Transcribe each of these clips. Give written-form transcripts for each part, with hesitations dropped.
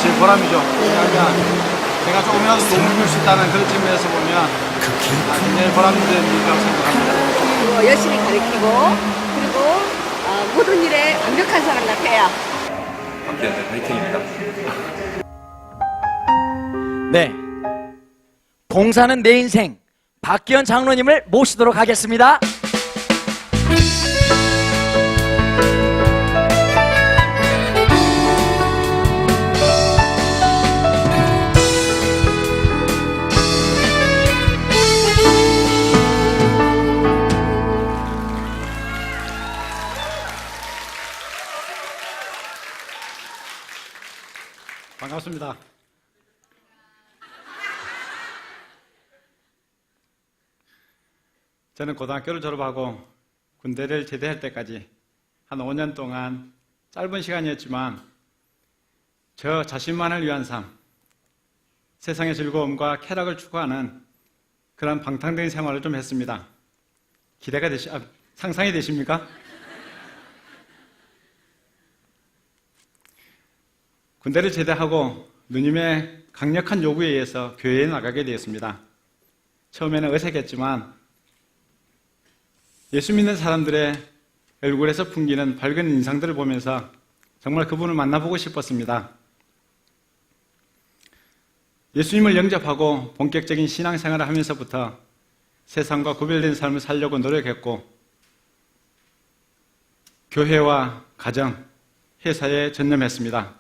제일 보람이죠. 왜냐하면 제가 조금이라도 도움을 줄 수 있다는 그런 측면에서 보면 굉장히 보람된 일이라고 생각합니다. 열심히 가르치고 그리고 모든 일에 완벽한 사람 같아요. 박기현의 파이팅입니다. 네, 봉사는 내 인생 박기현 장로님을 모시도록 하겠습니다. 반갑습니다. 저는 고등학교를 졸업하고 군대를 제대할 때까지 한 5년 동안 짧은 시간이었지만 저 자신만을 위한 삶, 세상의 즐거움과 쾌락을 추구하는 그런 방탕된 생활을 좀 했습니다. 상상이 되십니까? 군대를 제대하고 누님의 강력한 요구에 의해서 교회에 나가게 되었습니다. 처음에는 어색했지만 예수 믿는 사람들의 얼굴에서 풍기는 밝은 인상들을 보면서 정말 그분을 만나보고 싶었습니다. 예수님을 영접하고 본격적인 신앙생활을 하면서부터 세상과 구별된 삶을 살려고 노력했고 교회와 가정, 회사에 전념했습니다.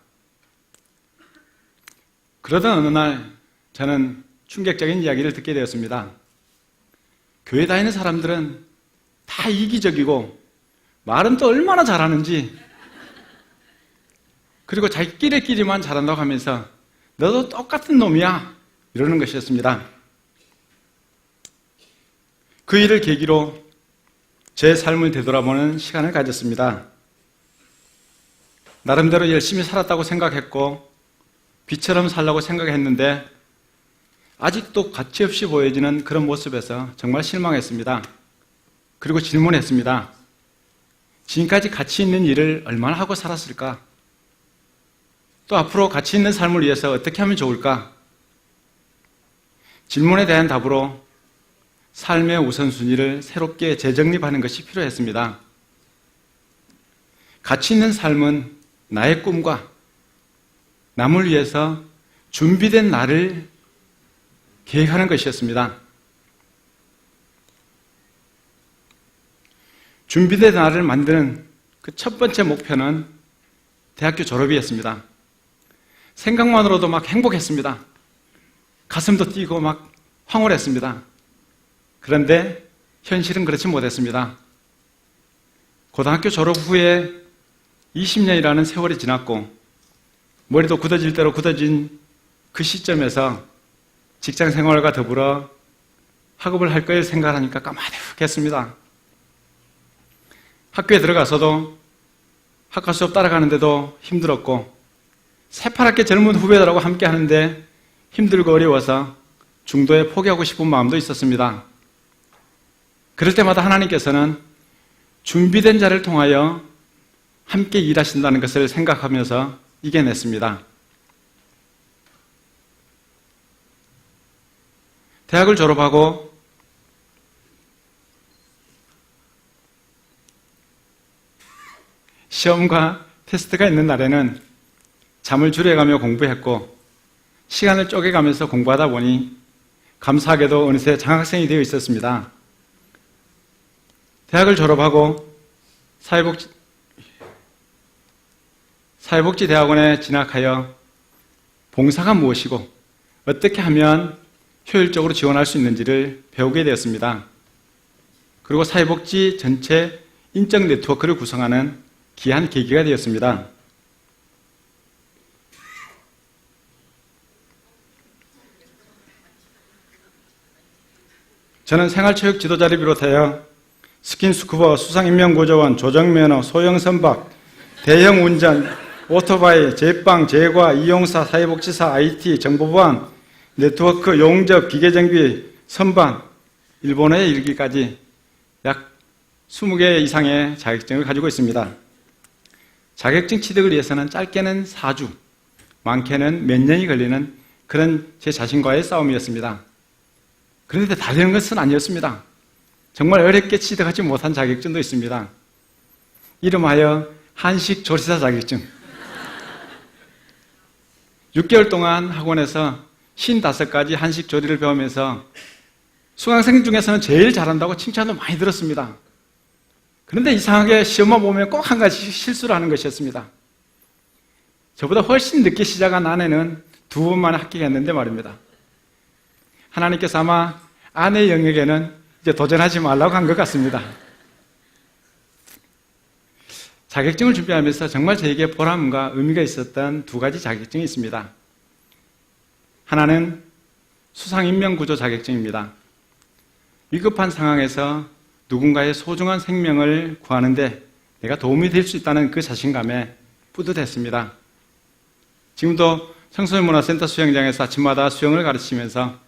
그러던 어느 날 저는 충격적인 이야기를 듣게 되었습니다. 교회 다니는 사람들은 다 이기적이고 말은 또 얼마나 잘하는지, 그리고 자기끼리만 잘한다고 하면서 너도 똑같은 놈이야 이러는 것이었습니다. 그 일을 계기로 제 삶을 되돌아보는 시간을 가졌습니다. 나름대로 열심히 살았다고 생각했고 빛처럼 살라고 생각했는데 아직도 가치없이 보여지는 그런 모습에서 정말 실망했습니다. 그리고 질문했습니다. 지금까지 가치 있는 일을 얼마나 하고 살았을까? 또 앞으로 가치 있는 삶을 위해서 어떻게 하면 좋을까? 질문에 대한 답으로 삶의 우선순위를 새롭게 재정립하는 것이 필요했습니다. 가치 있는 삶은 나의 꿈과 남을 위해서 준비된 나를 계획하는 것이었습니다. 준비된 나를 만드는 그 첫 번째 목표는 대학교 졸업이었습니다. 생각만으로도 막 행복했습니다. 가슴도 뛰고 막 황홀했습니다. 그런데 현실은 그렇지 못했습니다. 고등학교 졸업 후에 20년이라는 세월이 지났고 머리도 굳어질 대로 굳어진 그 시점에서 직장 생활과 더불어 학업을 할 걸 생각하니까 까마득했습니다. 학교에 들어가서도 학과 수업 따라가는데도 힘들었고 새파랗게 젊은 후배들하고 함께 하는데 힘들고 어려워서 중도에 포기하고 싶은 마음도 있었습니다. 그럴 때마다 하나님께서는 준비된 자를 통하여 함께 일하신다는 것을 생각하면서 이겨냈습니다. 대학을 졸업하고 시험과 테스트가 있는 날에는 잠을 줄여가며 공부했고 시간을 쪼개가면서 공부하다 보니 감사하게도 어느새 장학생이 되어 있었습니다. 대학을 졸업하고 사회복지대학원에 진학하여 봉사가 무엇이고 어떻게 하면 효율적으로 지원할 수 있는지를 배우게 되었습니다. 그리고 사회복지 전체 인적 네트워크를 구성하는 귀한 계기가 되었습니다. 저는 생활체육 지도자를 비롯하여 스킨스쿠버, 수상인명구조원, 조정면허, 소형선박, 대형운전, 오토바이, 제빵, 제과, 이용사, 사회복지사, IT, 정보보안, 네트워크, 용접, 기계정비, 선반, 일본어에 이르기까지 약 20개 이상의 자격증을 가지고 있습니다. 자격증 취득을 위해서는 짧게는 4주, 많게는 몇 년이 걸리는 그런 제 자신과의 싸움이었습니다. 그런데 다 되는 것은 아니었습니다. 정말 어렵게 취득하지 못한 자격증도 있습니다. 이름하여 한식 조리사 자격증. 6개월 동안 학원에서 55가지 한식 조리를 배우면서 수강생 중에서는 제일 잘한다고 칭찬도 많이 들었습니다. 그런데 이상하게 시험만 보면 꼭 한 가지 실수를 하는 것이었습니다. 저보다 훨씬 늦게 시작한 아내는 2번 만에 합격했는데 말입니다. 하나님께서 아마 아내의 영역에는 이제 도전하지 말라고 한 것 같습니다. 자격증을 준비하면서 정말 저에게 보람과 의미가 있었던 2가지 자격증이 있습니다. 하나는 수상인명구조 자격증입니다. 위급한 상황에서 누군가의 소중한 생명을 구하는데 내가 도움이 될 수 있다는 그 자신감에 뿌듯했습니다. 지금도 청소년문화센터 수영장에서 아침마다 수영을 가르치면서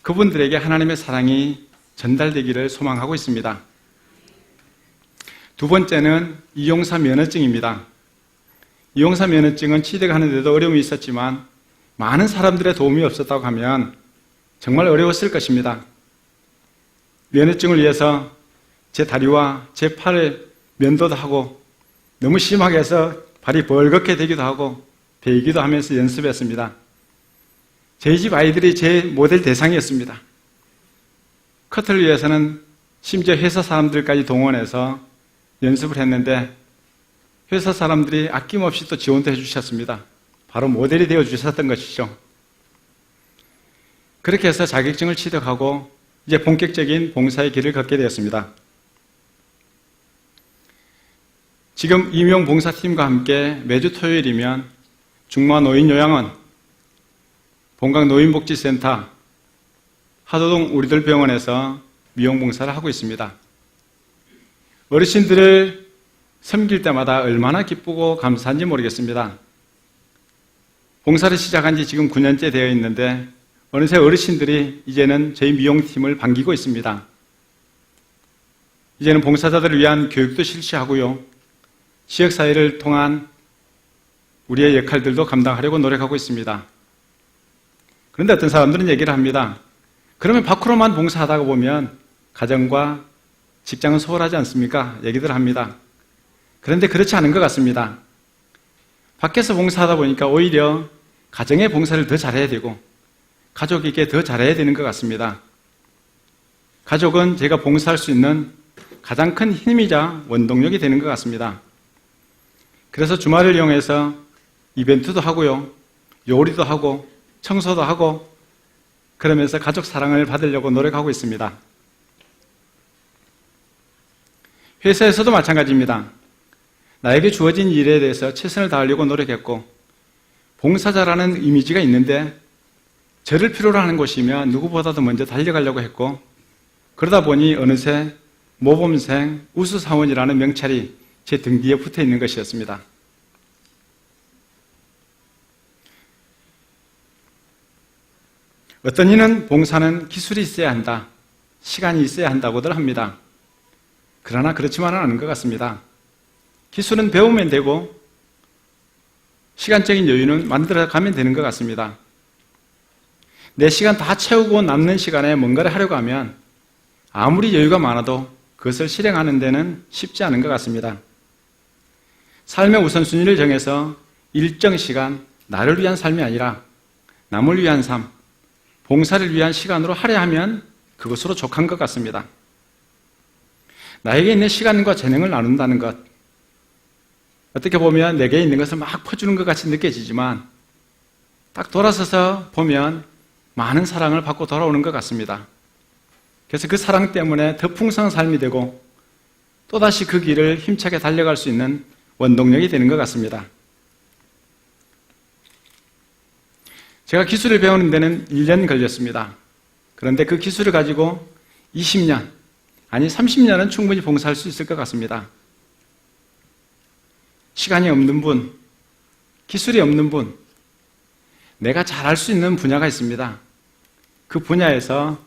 그분들에게 하나님의 사랑이 전달되기를 소망하고 있습니다. 2번째는 이용사 면허증입니다. 이용사 면허증은 취득하는 데도 어려움이 있었지만 많은 사람들의 도움이 없었다고 하면 정말 어려웠을 것입니다. 면허증을 위해서 제 다리와 제 팔을 면도도 하고 너무 심하게 해서 발이 벌겋게 되기도 하고 베이기도 하면서 연습했습니다. 저희 집 아이들이 제 모델 대상이었습니다. 커트를 위해서는 심지어 회사 사람들까지 동원해서 연습을 했는데 회사 사람들이 아낌없이 또 지원도 해주셨습니다. 바로 모델이 되어주셨던 것이죠. 그렇게 해서 자격증을 취득하고 이제 본격적인 봉사의 길을 걷게 되었습니다. 지금 임용봉사팀과 함께 매주 토요일이면 중마노인요양원, 본강노인복지센터, 하도동 우리들 병원에서 미용봉사를 하고 있습니다. 어르신들을 섬길 때마다 얼마나 기쁘고 감사한지 모르겠습니다. 봉사를 시작한 지 지금 9년째 되어 있는데 어느새 어르신들이 이제는 저희 미용팀을 반기고 있습니다. 이제는 봉사자들을 위한 교육도 실시하고요. 지역사회를 통한 우리의 역할들도 감당하려고 노력하고 있습니다. 그런데 어떤 사람들은 얘기를 합니다. 그러면 밖으로만 봉사하다가 보면 가정과 직장은 소홀하지 않습니까? 얘기들 합니다. 그런데 그렇지 않은 것 같습니다. 밖에서 봉사하다 보니까 오히려 가정의 봉사를 더 잘해야 되고 가족에게 더 잘해야 되는 것 같습니다. 가족은 제가 봉사할 수 있는 가장 큰 힘이자 원동력이 되는 것 같습니다. 그래서 주말을 이용해서 이벤트도 하고요. 요리도 하고 청소도 하고 그러면서 가족 사랑을 받으려고 노력하고 있습니다. 회사에서도 마찬가지입니다. 나에게 주어진 일에 대해서 최선을 다하려고 노력했고 봉사자라는 이미지가 있는데 저를 필요로 하는 곳이면 누구보다도 먼저 달려가려고 했고 그러다 보니 어느새 모범생 우수사원이라는 명찰이 제 등 뒤에 붙어 있는 것이었습니다. 어떤 이는 봉사는 기술이 있어야 한다, 시간이 있어야 한다고들 합니다. 그러나 그렇지만은 않은 것 같습니다. 기술은 배우면 되고 시간적인 여유는 만들어가면 되는 것 같습니다. 내 시간 다 채우고 남는 시간에 뭔가를 하려고 하면 아무리 여유가 많아도 그것을 실행하는 데는 쉽지 않은 것 같습니다. 삶의 우선순위를 정해서 일정 시간 나를 위한 삶이 아니라 남을 위한 삶, 봉사를 위한 시간으로 하려 하면 그것으로 족한 것 같습니다. 나에게 있는 시간과 재능을 나눈다는 것, 어떻게 보면 내게 있는 것을 막 퍼주는 것 같이 느껴지지만 딱 돌아서서 보면 많은 사랑을 받고 돌아오는 것 같습니다. 그래서 그 사랑 때문에 더 풍성한 삶이 되고 또다시 그 길을 힘차게 달려갈 수 있는 원동력이 되는 것 같습니다. 제가 기술을 배우는 데는 1년 걸렸습니다. 그런데 그 기술을 가지고 20년, 아니 30년은 충분히 봉사할 수 있을 것 같습니다. 시간이 없는 분, 기술이 없는 분, 내가 잘할 수 있는 분야가 있습니다. 그 분야에서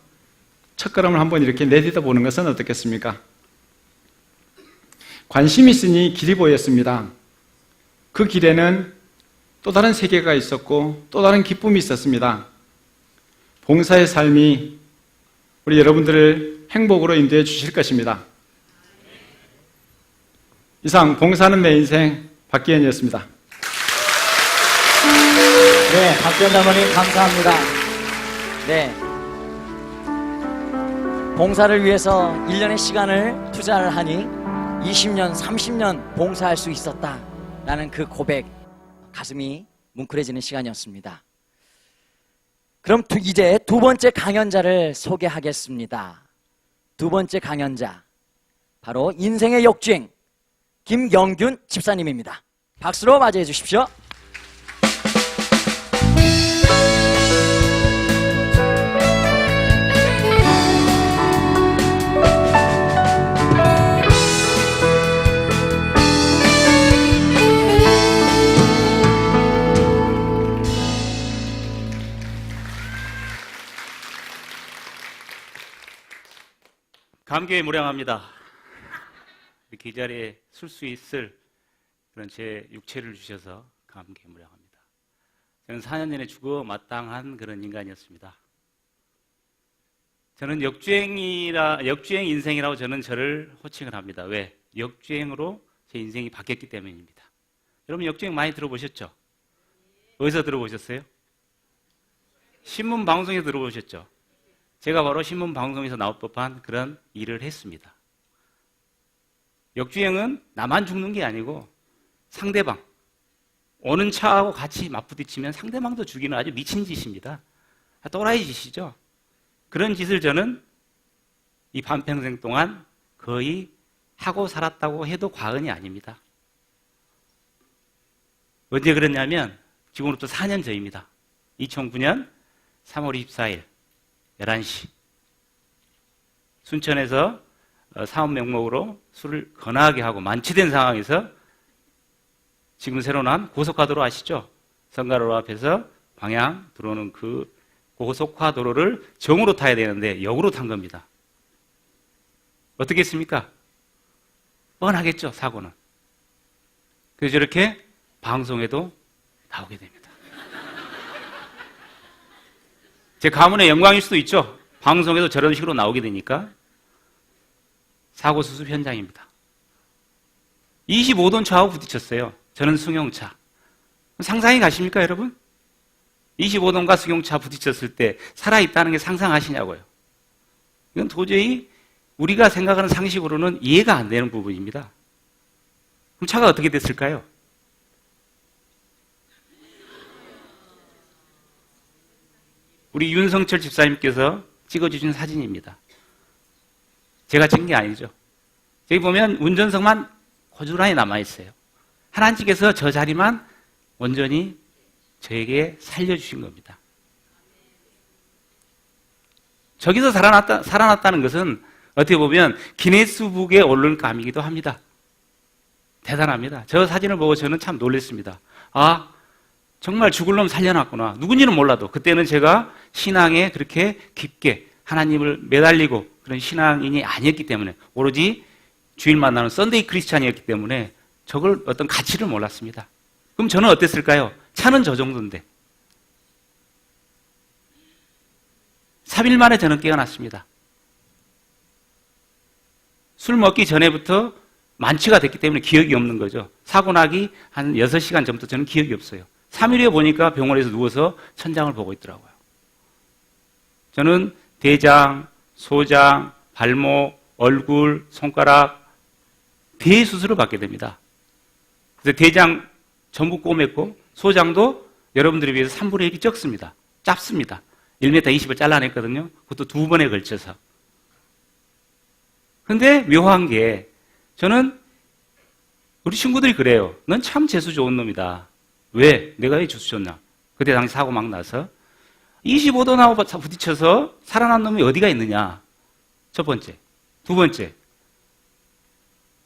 첫걸음을 한번 이렇게 내딛어 보는 것은 어떻겠습니까? 관심이 있으니 길이 보였습니다. 그 길에는 또 다른 세계가 있었고 또 다른 기쁨이 있었습니다. 봉사의 삶이 우리 여러분들을 행복으로 인도해 주실 것입니다. 이상 봉사하는 내 인생 박기현이었습니다. 네, 박기현 장로님 감사합니다. 네. 봉사를 위해서 1년의 시간을 투자를 하니 20년, 30년 봉사할 수 있었다라는 그 고백, 가슴이 뭉클해지는 시간이었습니다. 그럼 이제 두 번째 강연자를 소개하겠습니다. 두 번째 강연자, 바로 인생의 역주행, 김영균 집사님입니다. 박수로 맞이해 주십시오. 감개에 무량합니다. 이렇게 이 자리에 설 수 있을 그런 제 육체를 주셔서 감개에 무량합니다. 저는 4년 전에 죽어 마땅한 그런 인간이었습니다. 저는 역주행 인생이라고 저는 저를 호칭을 합니다. 왜? 역주행으로 제 인생이 바뀌었기 때문입니다. 여러분 역주행 많이 들어보셨죠? 어디서 들어보셨어요? 신문 방송에서 들어보셨죠? 제가 바로 신문 방송에서 나올 법한 그런 일을 했습니다. 역주행은 나만 죽는 게 아니고 상대방, 오는 차하고 같이 맞부딪히면 상대방도 죽이는 아주 미친 짓입니다. 또라이 짓이죠. 그런 짓을 저는 이 반평생 동안 거의 하고 살았다고 해도 과언이 아닙니다. 언제 그랬냐면 지금으로부터 4년 전입니다. 2009년 3월 24일 11시 순천에서 사업 명목으로 술을 거나하게 하고 만취된 상황에서 지금 새로 난 고속화도로 아시죠? 성가로로 앞에서 방향 들어오는 그 고속화도로를 정으로 타야 되는데 역으로 탄 겁니다. 어떻게 했습니까? 뻔하겠죠, 사고는. 그래서 저렇게 방송에도 나오게 됩니다. 제 가문의 영광일 수도 있죠. 방송에도 저런 식으로 나오게 되니까. 사고 수습 현장입니다. 25톤 차하고 부딪혔어요. 저는 승용차. 상상이 가십니까, 여러분? 25톤과 승용차 부딪혔을 때 살아있다는 게 상상하시냐고요. 이건 도저히 우리가 생각하는 상식으로는 이해가 안 되는 부분입니다. 그럼 차가 어떻게 됐을까요? 우리 윤성철 집사님께서 찍어주신 사진입니다. 제가 찍은 게 아니죠. 여기 보면 운전석만 고스란히 남아있어요. 하나님께서 저 자리만 온전히 저에게 살려주신 겁니다. 저기서 살아났다는 것은 어떻게 보면 기네스북에 오를 감이기도 합니다. 대단합니다. 저 사진을 보고 저는 참 놀랐습니다. 아, 정말 죽을 놈 살려놨구나. 누군지는 몰라도 그때는 제가 신앙에 그렇게 깊게 하나님을 매달리고 그런 신앙인이 아니었기 때문에 오로지 주일 만나는 썬데이 크리스찬이었기 때문에 저걸 어떤 가치를 몰랐습니다. 그럼 저는 어땠을까요? 차는 저 정도인데 3일 만에 저는 깨어났습니다. 술 먹기 전에부터 만취가 됐기 때문에 기억이 없는 거죠. 사고 나기 한 6시간 전부터 저는 기억이 없어요. 3일 후에 보니까 병원에서 누워서 천장을 보고 있더라고요. 저는 대장, 소장, 발목, 얼굴, 손가락, 대수술을 받게 됩니다. 그래서 대장 전부 꼬맸고 소장도 여러분들에 비해서 3분의 1이 적습니다. 짧습니다. 1m 20을 잘라냈거든요. 그것도 2번에 걸쳐서. 근데 묘한 게 저는 우리 친구들이 그래요. 넌 참 재수 좋은 놈이다. 왜? 내가 왜 재수 좋나? 그때 당시 사고 막 나서 25도 나고 부딪혀서 살아난 놈이 어디가 있느냐? 첫 번째. 두 번째.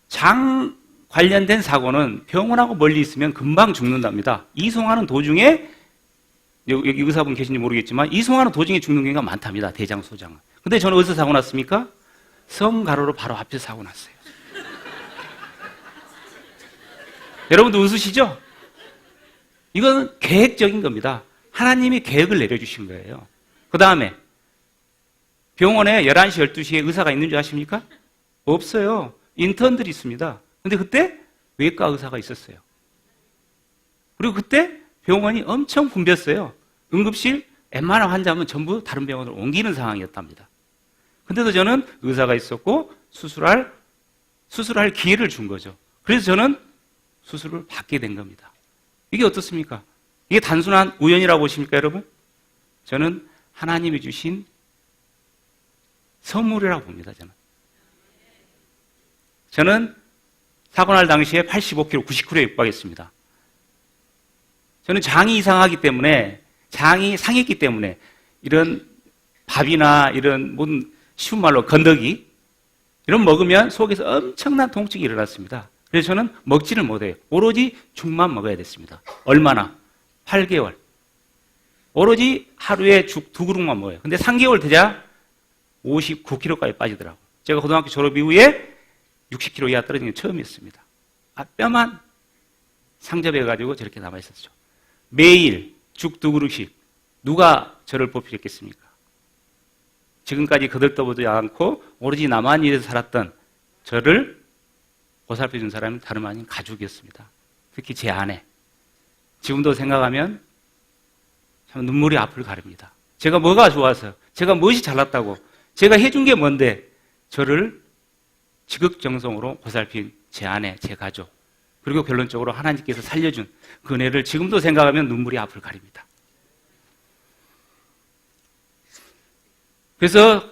장 관련된 사고는 병원하고 멀리 있으면 금방 죽는답니다. 이송하는 도중에 여기 의사분 계신지 모르겠지만 이송하는 도중에 죽는 경우가 많답니다. 대장, 소장은. 근데 저는 어디서 사고 났습니까? 성가로로 바로 앞에서 사고 났어요. 여러분도 웃으시죠? 이건 계획적인 겁니다. 하나님이 계획을 내려주신 거예요. 그 다음에 병원에 11시, 12시에 의사가 있는 줄 아십니까? 없어요. 인턴들이 있습니다. 근데 그때 외과 의사가 있었어요. 그리고 그때 병원이 엄청 붐볐어요. 응급실 웬만한 환자면 전부 다른 병원으로 옮기는 상황이었답니다. 근데도 저는 의사가 있었고 수술할 기회를 준 거죠. 그래서 저는 수술을 받게 된 겁니다. 이게 어떻습니까? 이게 단순한 우연이라고 보십니까, 여러분? 저는 하나님이 주신 선물이라고 봅니다, 저는 사고 날 당시에 85kg, 90kg에 육박했습니다. 저는 장이 이상하기 때문에, 장이 상했기 때문에, 이런 밥이나 이런 모든 쉬운 말로 건더기, 이런 먹으면 속에서 엄청난 통증이 일어났습니다. 그래서 저는 먹지를 못해요. 오로지 죽만 먹어야 됐습니다. 얼마나? 8개월. 오로지 하루에 죽 2그릇만 먹어요. 근데 3개월 되자 59kg까지 빠지더라고요. 제가 고등학교 졸업 이후에 60kg 이하 떨어진 게 처음이었습니다. 뼈만 상접해가지고 저렇게 남아있었죠. 매일 죽 2그릇씩 누가 저를 보필했겠습니까? 지금까지 거들떠보지 않고 오로지 나만 위해서 살았던 저를 보살펴준 사람이 다름 아닌 가족이었습니다. 특히 제 아내. 지금도 생각하면 참 눈물이 앞을 가립니다. 제가 뭐가 좋아서, 제가 무엇이 잘났다고, 제가 해준 게 뭔데 저를 지극정성으로 보살핀 제 아내, 제 가족, 그리고 결론적으로 하나님께서 살려준 그 은혜를 지금도 생각하면 눈물이 앞을 가립니다. 그래서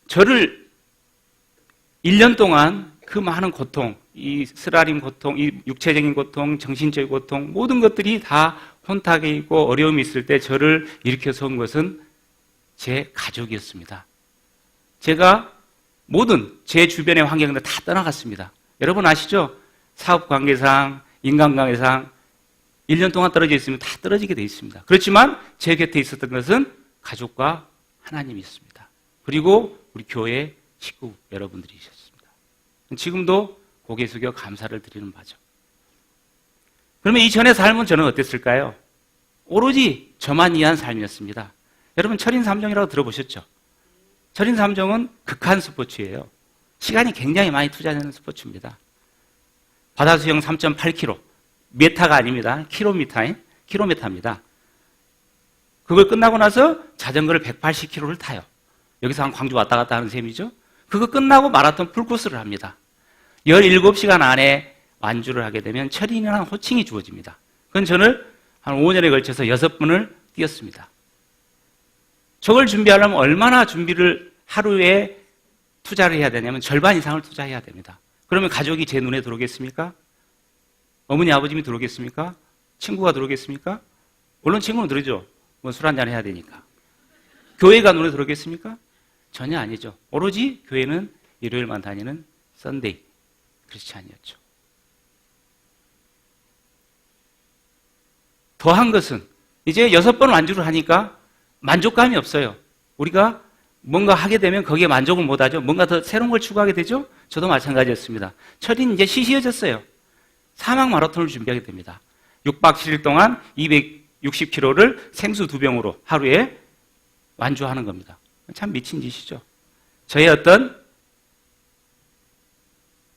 저를 1년 동안 그 많은 고통, 이 쓰라림 고통, 이 육체적인 고통, 정신적인 고통, 모든 것들이 다 혼탁해 있고 어려움이 있을 때 저를 일으켜 세운 것은 제 가족이었습니다. 제가 모든 제 주변의 환경들 다 떠나갔습니다. 여러분 아시죠? 사업 관계상, 인간 관계상 1년 동안 떨어져 있으면 다 떨어지게 돼 있습니다. 그렇지만 제 곁에 있었던 것은 가족과 하나님이 있습니다. 그리고 우리 교회 식구 여러분들이셨습니다. 지금도 고개 숙여 감사를 드리는 바죠. 그러면 이전의 삶은 저는 어땠을까요? 오로지 저만 위한 삶이었습니다. 여러분 철인삼종이라고 들어보셨죠? 철인삼종은 극한 스포츠예요. 시간이 굉장히 많이 투자되는 스포츠입니다. 바다수영 3.8km, 메타가 아닙니다. 킬로미터입니다. 그걸 끝나고 나서 자전거를 180km를 타요. 여기서 한 광주 왔다 갔다 하는 셈이죠. 그거 끝나고 마라톤 풀코스를 합니다. 17시간 안에 완주를 하게 되면 철인이라는 호칭이 주어집니다. 그건 저는 한 5년에 걸쳐서 6번을 뛰었습니다. 저걸 준비하려면 얼마나 준비를 하루에 투자를 해야 되냐면 절반 이상을 투자해야 됩니다. 그러면 가족이 제 눈에 들어오겠습니까? 어머니, 아버님이 들어오겠습니까? 친구가 들어오겠습니까? 물론 친구는 들어오죠. 뭐 술 한잔 해야 되니까. 교회가 눈에 들어오겠습니까? 전혀 아니죠. 오로지 교회는 일요일만 다니는 썬데이 크리스찬이었죠. 더한 것은 이제 6번 완주를 하니까 만족감이 없어요. 우리가 뭔가 하게 되면 거기에 만족을 못하죠. 뭔가 더 새로운 걸 추구하게 되죠. 저도 마찬가지였습니다. 철인 이제 시시해졌어요. 사막 마라톤을 준비하게 됩니다. 6박 7일 동안 260km를 생수 2병으로 하루에 완주하는 겁니다. 참 미친 짓이죠. 저의 어떤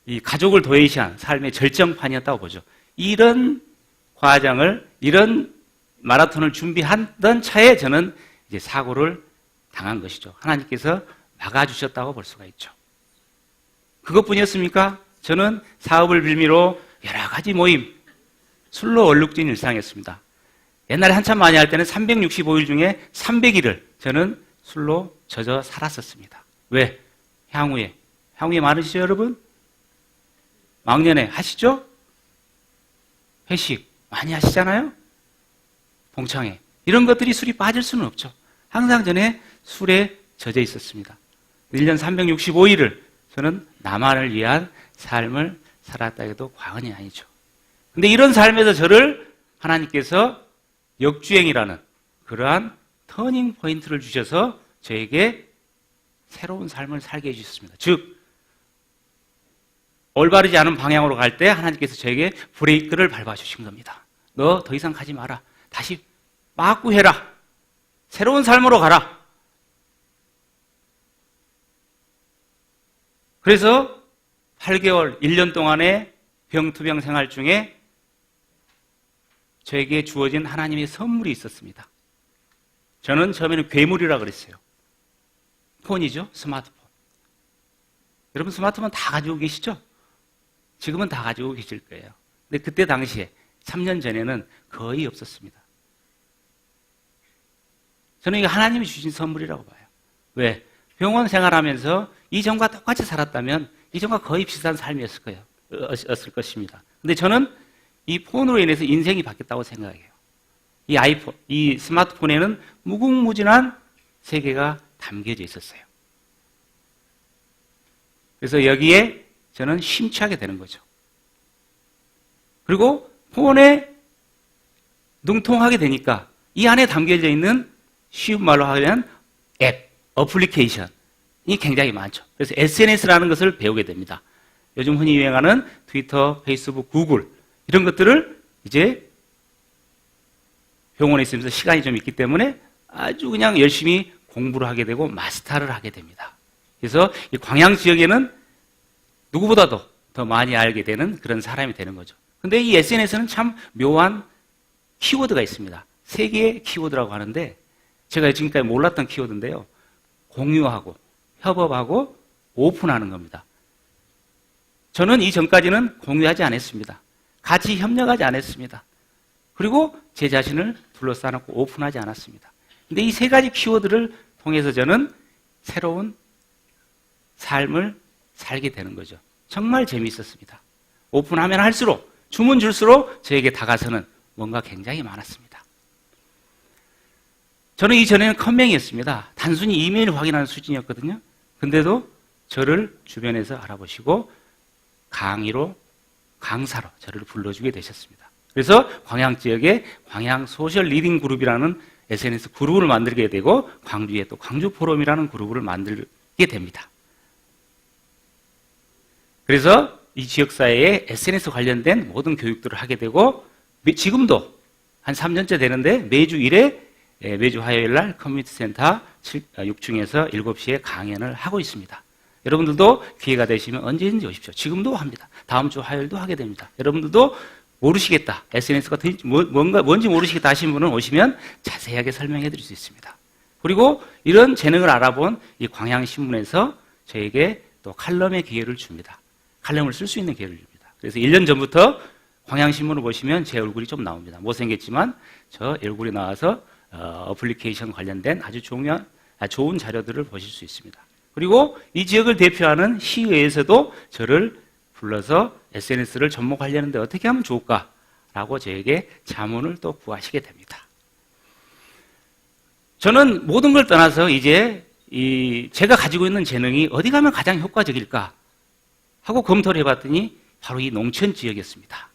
이 가족을 도외시한 삶의 절정판이었다고 보죠. 이런 과정을, 이런 마라톤을 준비하던 차에 저는 이제 사고를 당한 것이죠. 하나님께서 막아주셨다고 볼 수가 있죠. 그것뿐이었습니까? 저는 사업을 빌미로 여러 가지 모임, 술로 얼룩진 일상이었습니다. 옛날에 한참 많이 할 때는 365일 중에 300일을 저는 술로 젖어 살았었습니다. 왜? 향후에 많으시죠, 여러분? 막년에 하시죠? 회식 많이 하시잖아요? 동창회. 이런 것들이 술이 빠질 수는 없죠. 항상 전에 술에 젖어 있었습니다. 1년 365일을 저는 나만을 위한 삶을 살았다 해도 과언이 아니죠. 근데 이런 삶에서 저를 하나님께서 역주행이라는 그러한 터닝 포인트를 주셔서 저에게 새로운 삶을 살게 해주셨습니다. 즉, 올바르지 않은 방향으로 갈 때 하나님께서 저에게 브레이크를 밟아주신 겁니다. 너 더 이상 가지 마라. 다시 막구해라. 새로운 삶으로 가라. 그래서 8개월, 1년 동안의 병투병 생활 중에 저에게 주어진 하나님의 선물이 있었습니다. 저는 처음에는 괴물이라 그랬어요. 폰이죠, 스마트폰. 여러분 스마트폰 다 가지고 계시죠? 지금은 다 가지고 계실 거예요. 근데 그때 당시에 3년 전에는 거의 없었습니다. 저는 이게 하나님이 주신 선물이라고 봐요. 왜? 병원 생활하면서 이전과 똑같이 살았다면 이전과 거의 비슷한 삶이었을 거예요. 었을 것입니다. 근데 저는 이 폰으로 인해서 인생이 바뀌었다고 생각해요. 이 아이폰, 이 스마트폰에는 무궁무진한 세계가 담겨져 있었어요. 그래서 여기에 저는 심취하게 되는 거죠. 그리고 폰에 능통하게 되니까 이 안에 담겨져 있는 쉬운 말로 하면 앱, 어플리케이션이 굉장히 많죠. 그래서 SNS라는 것을 배우게 됩니다. 요즘 흔히 유행하는 트위터, 페이스북, 구글 이런 것들을 이제 병원에 있으면서 시간이 좀 있기 때문에 아주 그냥 열심히 공부를 하게 되고 마스터를 하게 됩니다. 그래서 이 광양 지역에는 누구보다도 더 많이 알게 되는 그런 사람이 되는 거죠. 근데 이 SNS는 참 묘한 키워드가 있습니다. 3개의 키워드라고 하는데 제가 지금까지 몰랐던 키워드인데요. 공유하고 협업하고 오픈하는 겁니다. 저는 이전까지는 공유하지 않았습니다. 같이 협력하지 않았습니다. 그리고 제 자신을 둘러싸놓고 오픈하지 않았습니다. 근데 이 3가지 키워드를 통해서 저는 새로운 삶을 살게 되는 거죠. 정말 재미있었습니다. 오픈하면 할수록 주문 줄수록 저에게 다가서는 뭔가 굉장히 많았습니다. 저는 이전에는 컴맹이었습니다. 단순히 이메일을 확인하는 수준이었거든요. 근데도 저를 주변에서 알아보시고 강사로 저를 불러주게 되셨습니다. 그래서 광양 지역에 광양 소셜 리딩 그룹이라는 SNS 그룹을 만들게 되고 광주에 또 광주 포럼이라는 그룹을 만들게 됩니다. 그래서 이 지역사회에 SNS 관련된 모든 교육들을 하게 되고 지금도 한 3년째 되는데 매주 1회 매주 화요일 날 커뮤니티 센터 6층에서 7시에 강연을 하고 있습니다. 여러분들도 기회가 되시면 언제든지 오십시오. 지금도 합니다. 다음 주 화요일도 하게 됩니다. 여러분들도 모르시겠다. SNS가 뭔지 모르시겠다 하신 분은 오시면 자세하게 설명해 드릴 수 있습니다. 그리고 이런 재능을 알아본 이 광양신문에서 저에게 또 칼럼의 기회를 줍니다. 칼럼을 쓸 수 있는 기회를 줍니다. 그래서 1년 전부터 광양신문을 보시면 제 얼굴이 좀 나옵니다. 못생겼지만 저 얼굴이 나와서 어플리케이션 관련된 아주 좋은 자료들을 보실 수 있습니다. 그리고 이 지역을 대표하는 시의회에서도 저를 불러서 SNS를 접목하려는데 어떻게 하면 좋을까라고 저에게 자문을 또 구하시게 됩니다. 저는 모든 걸 떠나서 이제 제가 가지고 있는 재능이 어디 가면 가장 효과적일까 하고 검토를 해봤더니 바로 이 농촌 지역이었습니다.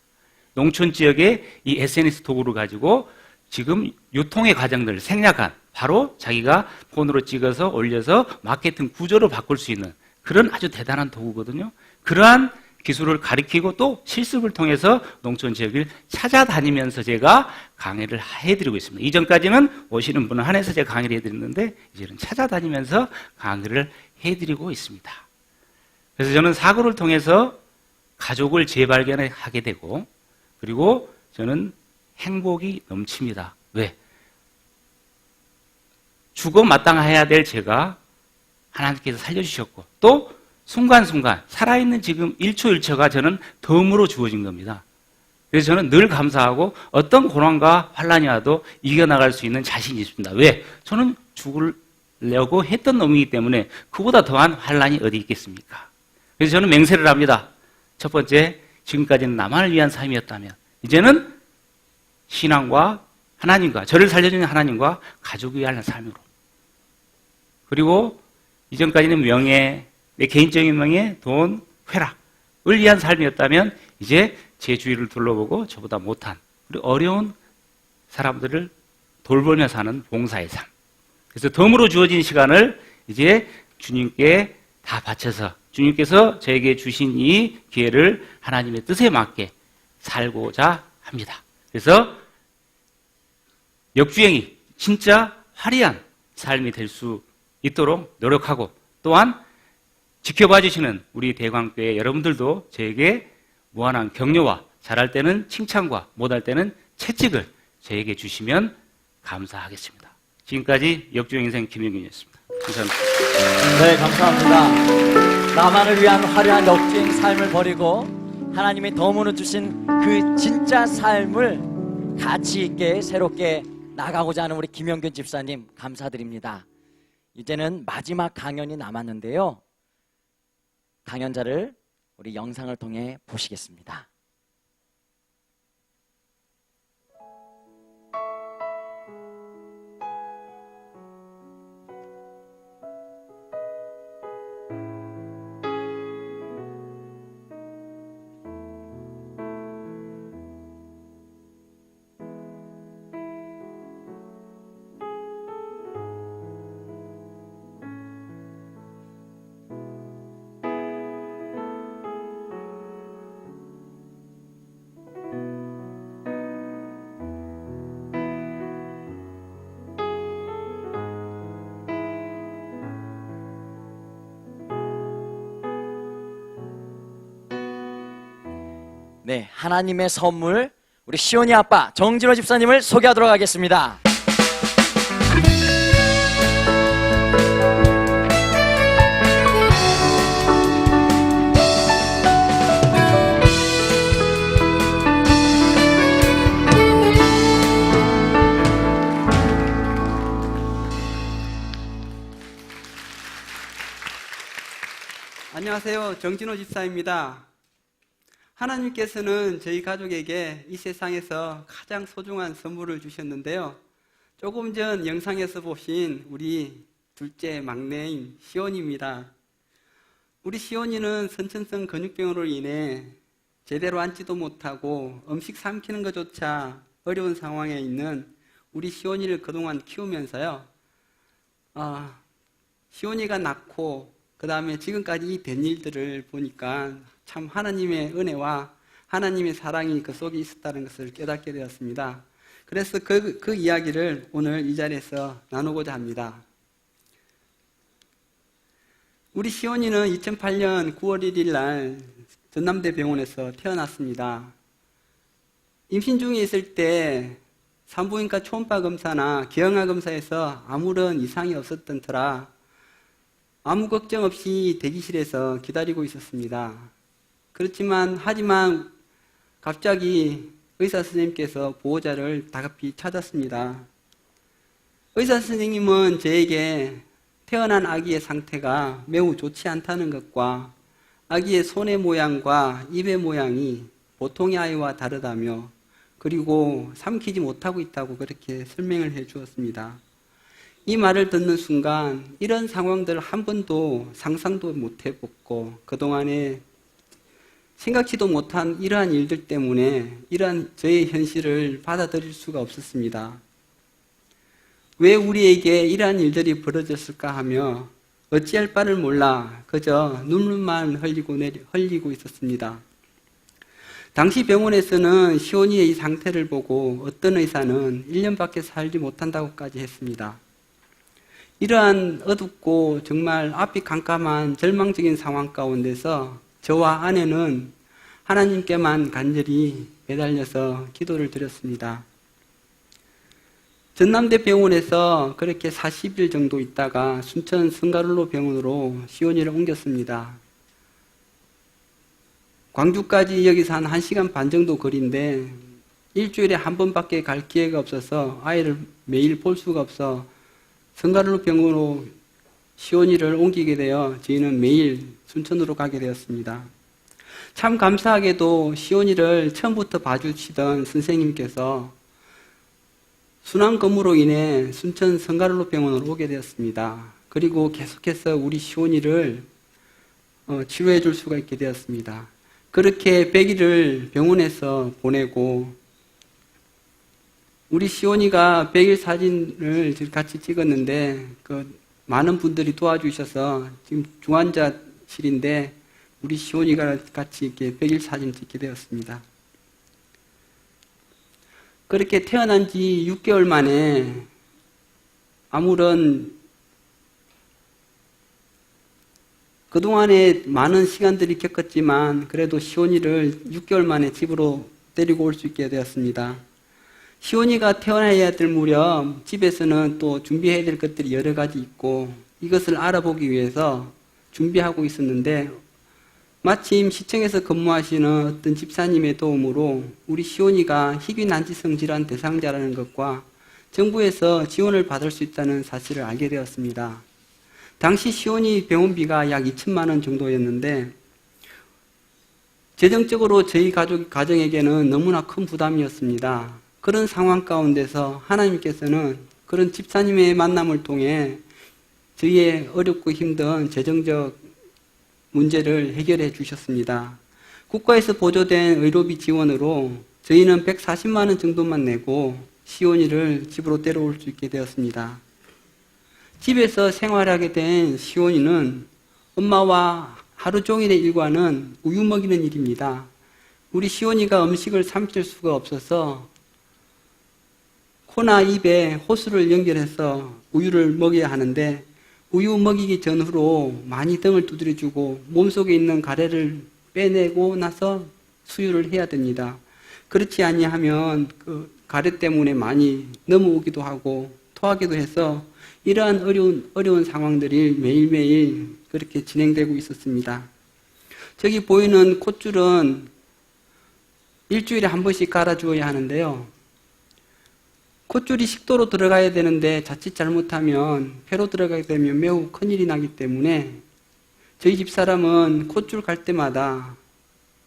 농촌 지역에 이 SNS 도구를 가지고 지금 유통의 과정들을 생략한 바로 자기가 폰으로 찍어서 올려서 마케팅 구조를 바꿀 수 있는 그런 아주 대단한 도구거든요. 그러한 기술을 가리키고 또 실습을 통해서 농촌 지역을 찾아다니면서 제가 강의를 해드리고 있습니다. 이전까지는 오시는 분을 한해서 제가 강의를 해드렸는데 이제는 찾아다니면서 강의를 해드리고 있습니다. 그래서 저는 사고를 통해서 가족을 재발견하게 되고 그리고 저는 행복이 넘칩니다. 왜? 죽어 마땅해야 될 제가 하나님께서 살려주셨고 또 순간순간 살아있는 지금 1초 1초가 저는 덤으로 주어진 겁니다. 그래서 저는 늘 감사하고 어떤 고난과 환난이 와도 이겨나갈 수 있는 자신이 있습니다. 왜? 저는 죽으려고 했던 놈이기 때문에 그보다 더한 환난이 어디 있겠습니까? 그래서 저는 맹세를 합니다. 첫 번째, 지금까지는 나만을 위한 삶이었다면 이제는 신앙과 하나님과 저를 살려주는 하나님과 가족을 위한 삶으로 그리고 이전까지는 명예, 내 개인적인 명예, 돈, 쾌락을 위한 삶이었다면 이제 제 주위를 둘러보고 저보다 못한 그리고 어려운 사람들을 돌보며 사는 봉사의 삶. 그래서 덤으로 주어진 시간을 이제 주님께 다 바쳐서 주님께서 저에게 주신 이 기회를 하나님의 뜻에 맞게 살고자 합니다. 그래서 역주행이 진짜 화려한 삶이 될 수 있도록 노력하고 또한 지켜봐 주시는 우리 대광교회 여러분들도 저에게 무한한 격려와 잘할 때는 칭찬과 못할 때는 채찍을 저에게 주시면 감사하겠습니다. 지금까지 역주행인생 김영균이었습니다. 감사합니다. 네, 감사합니다. 나만을 위한 화려한 역주행 삶을 버리고 하나님이 덤으로 주신 그 진짜 삶을 가치 있게 새롭게 나가고자 하는 우리 김영균 집사님 감사드립니다. 이제는 마지막 강연이 남았는데요. 강연자를 우리 영상을 통해 보시겠습니다. 네, 하나님의 선물 우리 시온이 아빠 정진호 집사님을 소개하도록 하겠습니다. 안녕하세요. 정진호 집사입니다. 하나님께서는 저희 가족에게 이 세상에서 가장 소중한 선물을 주셨는데요. 조금 전 영상에서 보신 우리 둘째 막내인 시온이입니다. 우리 시온이는 선천성 근육병으로 인해 제대로 앉지도 못하고 음식 삼키는 것조차 어려운 상황에 있는 우리 시온이를 그동안 키우면서요. 시온이가 낳고 그 다음에 지금까지 된 일들을 보니까 참 하나님의 은혜와 하나님의 사랑이 그 속에 있었다는 것을 깨닫게 되었습니다. 그래서 그 이야기를 오늘 이 자리에서 나누고자 합니다. 우리 시온이는 2008년 9월 1일 날 전남대병원에서 태어났습니다. 임신 중에 있을 때 산부인과 초음파 검사나 기형아 검사에서 아무런 이상이 없었던 터라 아무 걱정 없이 대기실에서 기다리고 있었습니다. 하지만 갑자기 의사 선생님께서 보호자를 다급히 찾았습니다. 의사 선생님은 저에게 태어난 아기의 상태가 매우 좋지 않다는 것과 아기의 손의 모양과 입의 모양이 보통의 아이와 다르다며 그리고 삼키지 못하고 있다고 그렇게 설명을 해 주었습니다. 이 말을 듣는 순간 이런 상황들을 한 번도 상상도 못 해봤고 그동안에 생각지도 못한 이러한 일들 때문에 이러한 저의 현실을 받아들일 수가 없었습니다. 왜 우리에게 이러한 일들이 벌어졌을까 하며 어찌할 바를 몰라 그저 눈물만 흘리고 있었습니다. 당시 병원에서는 시온이의 이 상태를 보고 어떤 의사는 1년밖에 살지 못한다고까지 했습니다. 이러한 어둡고 정말 앞이 깜깜한 절망적인 상황 가운데서 저와 아내는 하나님께만 간절히 매달려서 기도를 드렸습니다. 전남대병원에서 그렇게 40일 정도 있다가 순천 성가를로 병원으로 시온이를 옮겼습니다. 광주까지 여기서 한 1시간 반 정도 거리인데 일주일에 한 번밖에 갈 기회가 없어서 아이를 매일 볼 수가 없어 성가를로 병원으로 시온이를 옮기게 되어 저희는 매일 순천으로 가게 되었습니다. 참 감사하게도 시온이를 처음부터 봐주시던 선생님께서 순환근무로 인해 순천 성가를로 병원으로 오게 되었습니다. 그리고 계속해서 우리 시온이를 치료해 줄 수가 있게 되었습니다. 그렇게 100일을 병원에서 보내고 우리 시온이가 100일 사진을 같이 찍었는데 많은 분들이 도와주셔서 지금 중환자실인데 우리 시온이가 같이 이렇게 100일 사진 찍게 되었습니다. 그렇게 태어난 지 6개월 만에 아무런 그동안에 많은 시간들이 겪었지만 그래도 시온이를 6개월 만에 집으로 데리고 올 수 있게 되었습니다. 시온이가 태어나야 될 무렵 집에서는 또 준비해야 될 것들이 여러 가지 있고 이것을 알아보기 위해서 준비하고 있었는데 마침 시청에서 근무하시는 어떤 집사님의 도움으로 우리 시온이가 희귀 난치성 질환 대상자라는 것과 정부에서 지원을 받을 수 있다는 사실을 알게 되었습니다. 당시 시온이 병원비가 약 2천만 원 정도였는데 재정적으로 저희 가정에게는 너무나 큰 부담이었습니다. 그런 상황 가운데서 하나님께서는 그런 집사님의 만남을 통해 저희의 어렵고 힘든 재정적 문제를 해결해 주셨습니다. 국가에서 보조된 의료비 지원으로 저희는 140만 원 정도만 내고 시온이를 집으로 데려올 수 있게 되었습니다. 집에서 생활하게 된 시온이는 엄마와 하루 종일의 일과는 우유 먹이는 일입니다. 우리 시온이가 음식을 삼킬 수가 없어서 코나 입에 호스를 연결해서 우유를 먹여야 하는데 우유 먹이기 전후로 많이 등을 두드려주고 몸속에 있는 가래를 빼내고 나서 수유를 해야 됩니다. 그렇지 아니하면 그 가래 때문에 많이 넘어오기도 하고 토하기도 해서 이러한 어려운 상황들이 매일매일 그렇게 진행되고 있었습니다. 저기 보이는 콧줄은 일주일에 한 번씩 갈아주어야 하는데요. 콧줄이 식도로 들어가야 되는데 자칫 잘못하면 폐로 들어가게 되면 매우 큰일이 나기 때문에 저희 집사람은 콧줄 갈 때마다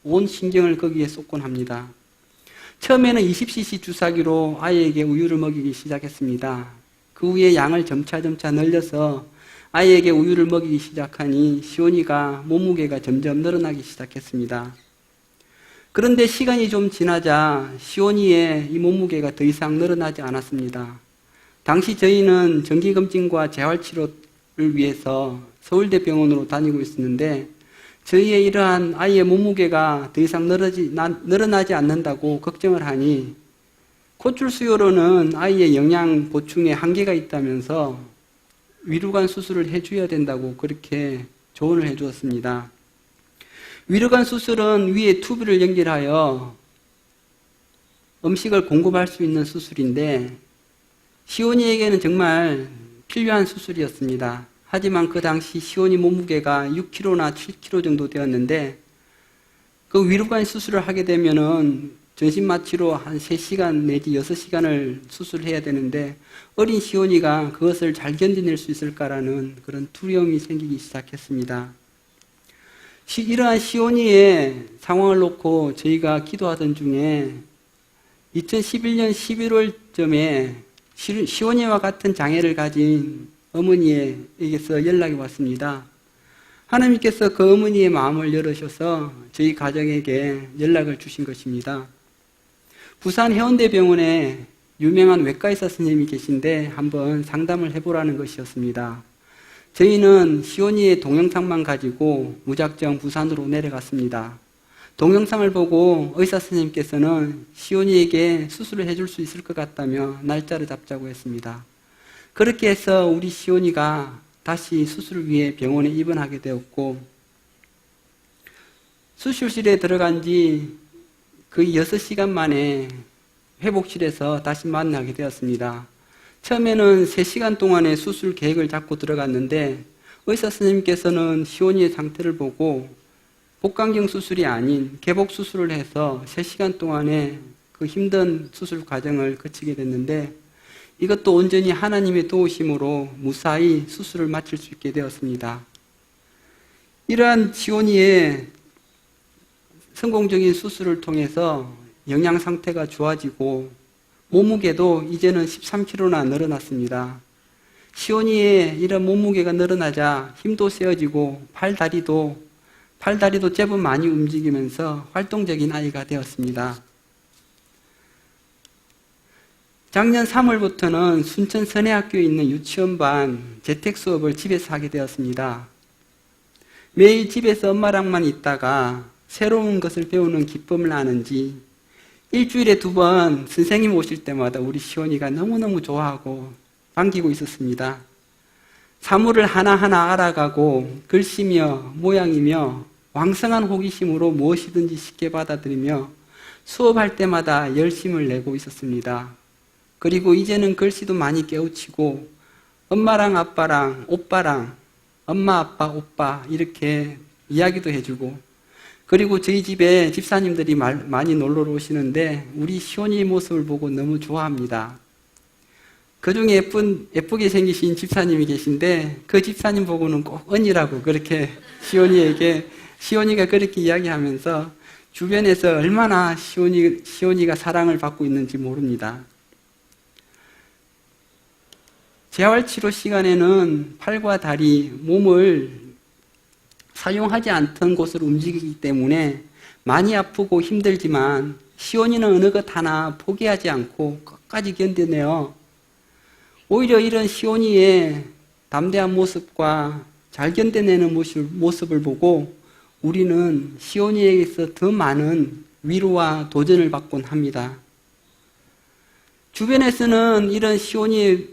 온 신경을 거기에 쏟곤 합니다. 처음에는 20cc 주사기로 아이에게 우유를 먹이기 시작했습니다. 그 후에 양을 점차 늘려서 아이에게 우유를 먹이기 시작하니 시온이가 몸무게가 점점 늘어나기 시작했습니다. 그런데 시간이 좀 지나자 시온이의 이 몸무게가 더 이상 늘어나지 않았습니다. 당시 저희는 정기검진과 재활치료를 위해서 서울대병원으로 다니고 있었는데 저희의 이러한 아이의 몸무게가 더 이상 늘어나지 않는다고 걱정을 하니 콧줄 수요로는 아이의 영양 보충에 한계가 있다면서 위루관 수술을 해줘야 된다고 그렇게 조언을 해주었습니다. 위루관 수술은 위에 튜브를 연결하여 음식을 공급할 수 있는 수술인데 시온이에게는 정말 필요한 수술이었습니다. 하지만 그 당시 시온이 몸무게가 6kg나 7kg 정도 되었는데 그 위루관 수술을 하게 되면은 전신마취로 한 3시간 내지 6시간을 수술해야 되는데 어린 시온이가 그것을 잘 견뎌낼 수 있을까라는 그런 두려움이 생기기 시작했습니다. 이러한 시온이의 상황을 놓고 저희가 기도하던 중에 2011년 11월쯤에 시온이와 같은 장애를 가진 어머니에게서 연락이 왔습니다. 하나님께서 그 어머니의 마음을 열으셔서 저희 가정에게 연락을 주신 것입니다. 부산 해운대병원에 유명한 외과의사 선생님이 계신데 한번 상담을 해보라는 것이었습니다. 저희는 시온이의 동영상만 가지고 무작정 부산으로 내려갔습니다. 동영상을 보고 의사 선생님께서는 시온이에게 수술을 해줄 수 있을 것 같다며 날짜를 잡자고 했습니다. 그렇게 해서 우리 시온이가 다시 수술을 위해 병원에 입원하게 되었고 수술실에 들어간 지 거의 6시간 만에 회복실에서 다시 만나게 되었습니다. 처음에는 3시간 동안의 수술 계획을 잡고 들어갔는데 의사 선생님께서는 시온이의 상태를 보고 복강경 수술이 아닌 개복 수술을 해서 3시간 동안의 그 힘든 수술 과정을 거치게 됐는데 이것도 온전히 하나님의 도우심으로 무사히 수술을 마칠 수 있게 되었습니다. 이러한 시온이의 성공적인 수술을 통해서 영양 상태가 좋아지고 몸무게도 이제는 13kg나 늘어났습니다. 시온이의 이런 몸무게가 늘어나자 힘도 세어지고 팔다리도 제법 많이 움직이면서 활동적인 아이가 되었습니다. 작년 3월부터는 순천 선해학교에 있는 유치원반 재택 수업을 집에서 하게 되었습니다. 매일 집에서 엄마랑만 있다가 새로운 것을 배우는 기쁨을 아는지 일주일에 2번 선생님 오실 때마다 우리 시온이가 너무너무 좋아하고 반기고 있었습니다. 사물을 하나하나 알아가고 글씨며 모양이며 왕성한 호기심으로 무엇이든지 쉽게 받아들이며 수업할 때마다 열심을 내고 있었습니다. 그리고 이제는 글씨도 많이 깨우치고 엄마랑 아빠랑 오빠랑 엄마 아빠 오빠 이렇게 이야기도 해주고, 그리고 저희 집에 집사님들이 많이 놀러 오시는데 우리 시온이의 모습을 보고 너무 좋아합니다. 그중에 예쁘게 생기신 집사님이 계신데 그 집사님 보고는 꼭 언니라고 그렇게 시온이가 그렇게 이야기하면서 주변에서 얼마나 시온이가 사랑을 받고 있는지 모릅니다. 재활치료 시간에는 팔과 다리, 몸을 사용하지 않던 곳으로 움직이기 때문에 많이 아프고 힘들지만 시온이는 어느 것 하나 포기하지 않고 끝까지 견뎌내요. 오히려 이런 시온이의 담대한 모습과 잘 견뎌내는 모습을 보고 우리는 시온이에게서 더 많은 위로와 도전을 받곤 합니다. 주변에서는 이런 시온이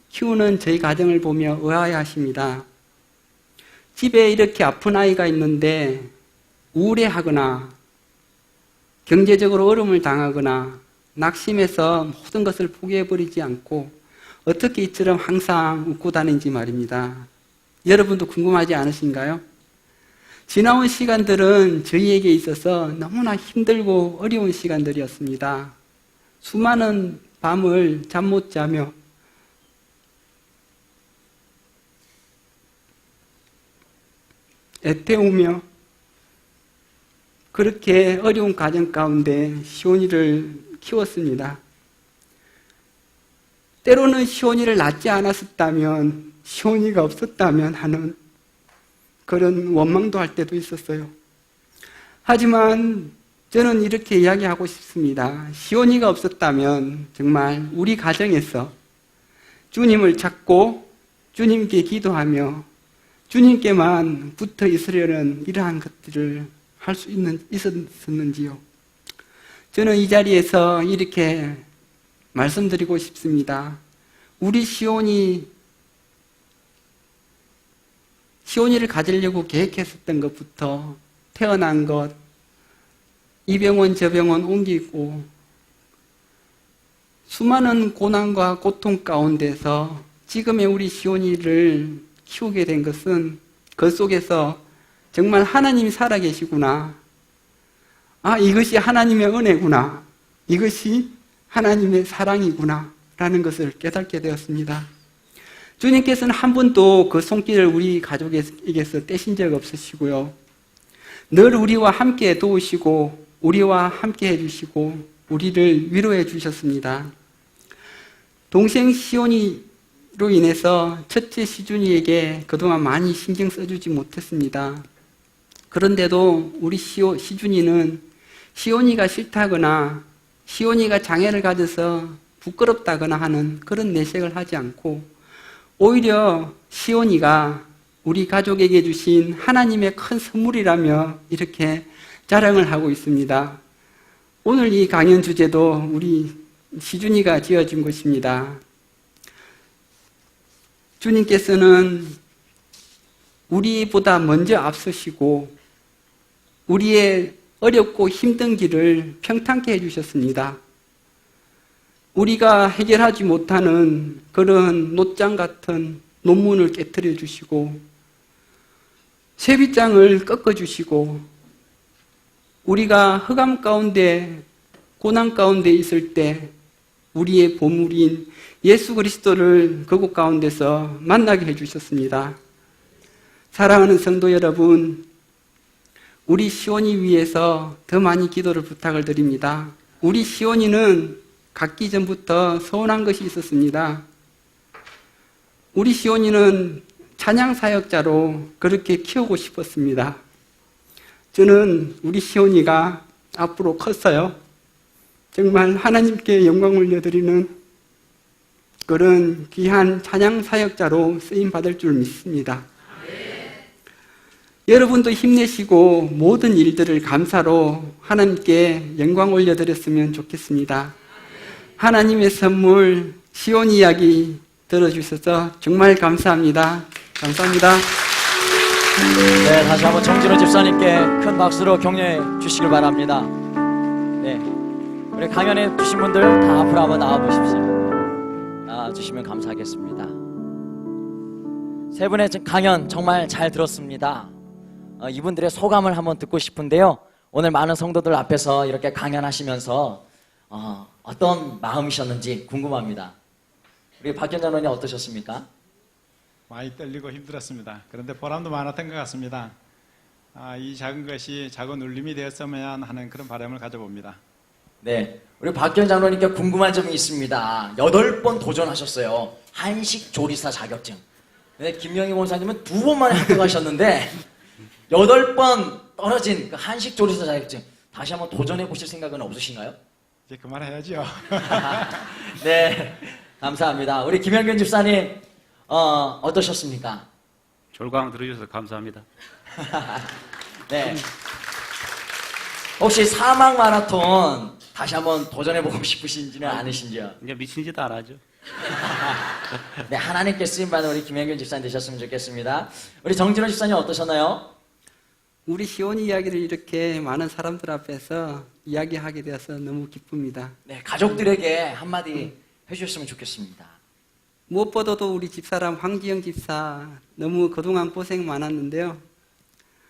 키우는 저희 가정을 보며 의아해하십니다. 집에 이렇게 아픈 아이가 있는데 우울해하거나 경제적으로 어려움을 당하거나 낙심해서 모든 것을 포기해버리지 않고 어떻게 이처럼 항상 웃고 다니는지 말입니다. 여러분도 궁금하지 않으신가요? 지나온 시간들은 저희에게 있어서 너무나 힘들고 어려운 시간들이었습니다. 수많은 밤을 잠 못 자며 애태우며 그렇게 어려운 가정 가운데 시온이를 키웠습니다. 때로는 시온이를 낳지 않았었다면, 시온이가 없었다면 하는 그런 원망도 할 때도 있었어요. 하지만 저는 이렇게 이야기하고 싶습니다. 시온이가 없었다면 정말 우리 가정에서 주님을 찾고 주님께 기도하며 주님께만 붙어 있으려는 이러한 것들을 할 수 있었는지요? 저는 이 자리에서 이렇게 말씀드리고 싶습니다. 우리 시온이를 가지려고 계획했었던 것부터 태어난 것, 이 병원 저 병원 옮기고 수많은 고난과 고통 가운데서 지금의 우리 시온이를 키우게 된 것은 그 속에서 정말 하나님이 살아계시구나. 아, 이것이 하나님의 은혜구나. 이것이 하나님의 사랑이구나. 라는 것을 깨닫게 되었습니다. 주님께서는 한 번도 그 손길을 우리 가족에게서 떼신 적 없으시고요. 늘 우리와 함께 도우시고 우리와 함께 해주시고 우리를 위로해 주셨습니다. 동생 시온이로 인해서 첫째 시준이에게 그동안 많이 신경 써주지 못했습니다. 그런데도 우리 시준이는 시온이가 싫다거나 시온이가 장애를 가져서 부끄럽다거나 하는 그런 내색을 하지 않고 오히려 시온이가 우리 가족에게 주신 하나님의 큰 선물이라며 이렇게 자랑을 하고 있습니다. 오늘 이 강연 주제도 우리 시준이가 지어준 것입니다. 주님께서는 우리보다 먼저 앞서시고 우리의 어렵고 힘든 길을 평탄케 해주셨습니다. 우리가 해결하지 못하는 그런 노장 같은 논문을 깨트려 주시고 쇠빗장을 꺾어 주시고 우리가 흑암 가운데 고난 가운데 있을 때 우리의 보물인 예수 그리스도를 그곳 가운데서 만나게 해주셨습니다. 사랑하는 성도 여러분, 우리 시온이 위해서 더 많이 기도를 부탁을 드립니다. 우리 시온이는 갖기 전부터 서운한 것이 있었습니다. 우리 시온이는 찬양 사역자로 그렇게 키우고 싶었습니다. 저는 우리 시온이가 앞으로 컸어요. 정말 하나님께 영광 올려드리는 그런 귀한 찬양 사역자로 쓰임 받을 줄 믿습니다. 여러분도 힘내시고 모든 일들을 감사로 하나님께 영광 올려드렸으면 좋겠습니다. 하나님의 선물 시온 이야기 들어주셔서 정말 감사합니다. 감사합니다. 네, 다시 한번 정진호 집사님께 큰 박수로 격려해 주시길 바랍니다. 네, 우리 강연해 주신 분들 다 앞으로 한번 나와 보십시오. 나와주시면 감사하겠습니다. 세 분의 강연 정말 잘 들었습니다. 이분들의 소감을 한번 듣고 싶은데요. 오늘 많은 성도들 앞에서 이렇게 강연하시면서 어떤 마음이셨는지 궁금합니다. 우리 박현 장로님 어떠셨습니까? 많이 떨리고 힘들었습니다. 그런데 보람도 많았던 것 같습니다. 이 작은 것이 작은 울림이 되었으면 하는 그런 바람을 가져봅니다. 네, 우리 박현 장로님께 궁금한 점이 있습니다. 8번 도전하셨어요. 한식 조리사 자격증. 네, 김영희 권사님은 2번만에 합격하셨는데 8번 떨어진 그 한식 조리사 자격증 다시 한번 도전해 보실 생각은 없으신가요? 이제 그만해야죠. 네, 감사합니다. 우리 김현균 집사님 어떠셨습니까? 졸강 들어주셔서 감사합니다. 네. 혹시 사막 마라톤 다시 한번 도전해보고 싶으신지는 않으신지요? 이제 미친 짓 안 하죠. 네, 하나님께 쓰임받은 우리 김현균 집사님 되셨으면 좋겠습니다. 우리 정진호 집사님 어떠셨나요? 우리 시온 이야기를 이렇게 많은 사람들 앞에서 이야기하게 되어서 너무 기쁩니다. 네, 가족들에게 한마디 해주셨으면 좋겠습니다. 무엇보다도 우리 집사람 황지영 집사 너무 그동안 고생 많았는데요.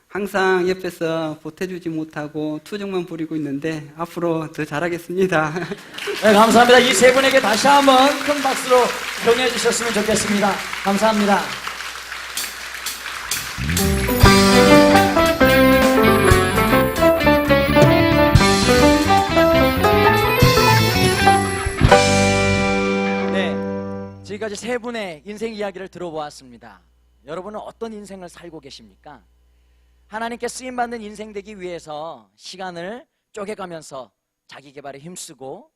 항상 옆에서 보태주지 못하고 투정만 부리고 있는데 앞으로 더 잘하겠습니다. 네, 감사합니다. 이 세 분에게 다시 한번 큰 박수로 격려해 주셨으면 좋겠습니다. 감사합니다. 네, 지금까지 세 분의 인생 이야기를 들어보았습니다. 여러분은 어떤 인생을 살고 계십니까? 하나님께 쓰임받는 인생 되기 위해서 시간을 쪼개가면서 자기 개발에 힘쓰고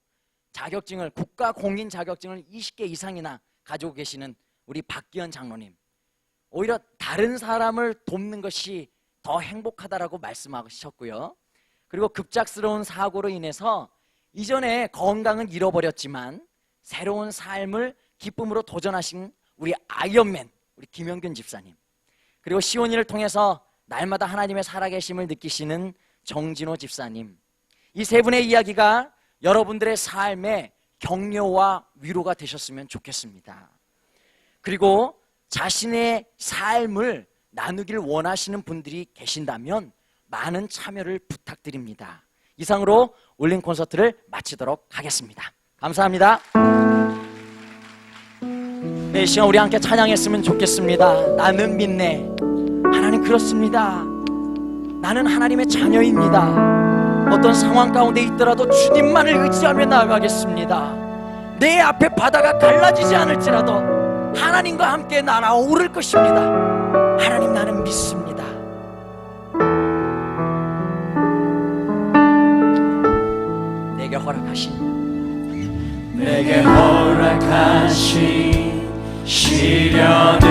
자격증을 국가 공인 자격증을 20개 이상이나 가지고 계시는 우리 박기현 장로님, 오히려 다른 사람을 돕는 것이 더 행복하다라고 말씀하셨고요. 그리고 급작스러운 사고로 인해서 이전에 건강은 잃어버렸지만 새로운 삶을 기쁨으로 도전하신 우리 아이언맨 우리 김영균 집사님, 그리고 시온이를 통해서 날마다 하나님의 살아계심을 느끼시는 정진호 집사님, 이 세 분의 이야기가 여러분들의 삶에 격려와 위로가 되셨으면 좋겠습니다. 그리고 자신의 삶을 나누길 원하시는 분들이 계신다면 많은 참여를 부탁드립니다. 이상으로 올린 콘서트를 마치도록 하겠습니다. 감사합니다. 네, 이 시간 우리 함께 찬양했으면 좋겠습니다. 나는 믿네. 하나님 그렇습니다. 나는 하나님의 자녀입니다. 어떤 상황 가운데 있더라도 주님만을 의지하며 나아가겠습니다. 내 앞에 바다가 갈라지지 않을지라도 하나님과 함께 날아오를 것입니다. 하나님 나는 믿습니다. 내게 허락하신 시련을